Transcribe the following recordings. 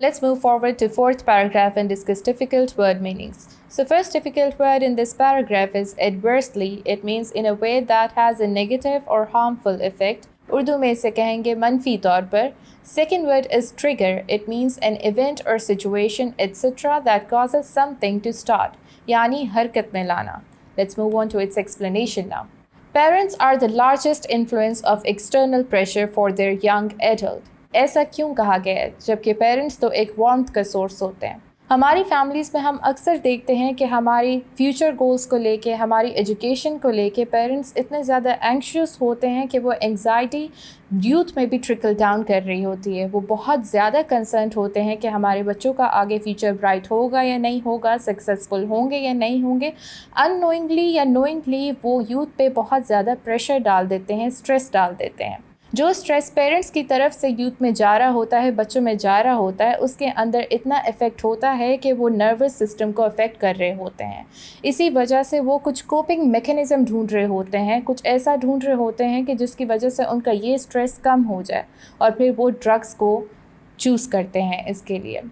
Let's move forward to fourth paragraph and discuss difficult word meanings. So first difficult word in this paragraph is adversely. It means in a way that has a negative or harmful effect. Urdu में इसे कहेंगे मनफी तौर पर. Second word is trigger. It means an event or situation etc. that causes something to start. यानी हरकत में लाना. Let's move on to its explanation now. Parents are the largest influence of external pressure for their young adult. ऐसा क्यों कहा गया है जबकि पेरेंट्स तो एक वार्मथ का सोर्स होते हैं. हमारी फैमिलीज़ में हम अक्सर देखते हैं कि हमारी फ्यूचर गोल्स को लेके, हमारी एजुकेशन को लेके पेरेंट्स इतने ज़्यादा एंग्शियस होते हैं कि वो एंग्जाइटी यूथ में भी ट्रिकल डाउन कर रही होती है. वो बहुत ज़्यादा कंसर्न होते हैं कि हमारे बच्चों का आगे फ्यूचर ब्राइट होगा या नहीं होगा, सक्सेसफुल होंगे या नहीं होंगे. अननोइंगली या नोइंगली वो यूथ पे बहुत ज़्यादा प्रेशर डाल देते हैं, स्ट्रेस डाल देते हैं. जो स्ट्रेस पेरेंट्स की तरफ से यूथ में जा रहा होता है, बच्चों में जा रहा होता है, उसके अंदर इतना इफ़ेक्ट होता है कि वो नर्वस सिस्टम को अफेक्ट कर रहे होते हैं. इसी वजह से वो कुछ कोपिंग मैकेनिज़्म ढूंढ रहे होते हैं, कुछ ऐसा ढूंढ रहे होते हैं कि जिसकी वजह से उनका ये स्ट्रेस कम हो जाए और फिर वो ड्रग्स को चूज़ करते हैं इसके लिए.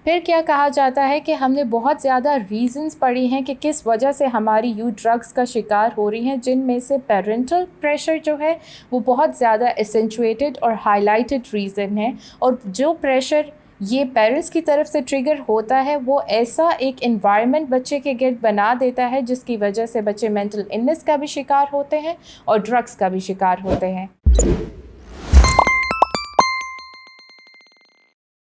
फिर क्या कहा जाता है कि हमने बहुत ज़्यादा रीज़न्स पढ़ी हैं कि किस वजह से हमारी यूथ ड्रग्स का शिकार हो रही हैं, जिनमें से पेरेंटल प्रेशर जो है वो बहुत ज़्यादा एसेंचुएटेड और हाईलाइटेड रीज़न है. और जो प्रेशर ये पेरेंट्स की तरफ से ट्रिगर होता है वो ऐसा एक एनवायरनमेंट बच्चे के गिर्द बना देता है जिसकी वजह से बच्चे मेंटल इलनेस का भी शिकार होते हैं और ड्रग्स का भी शिकार होते हैं.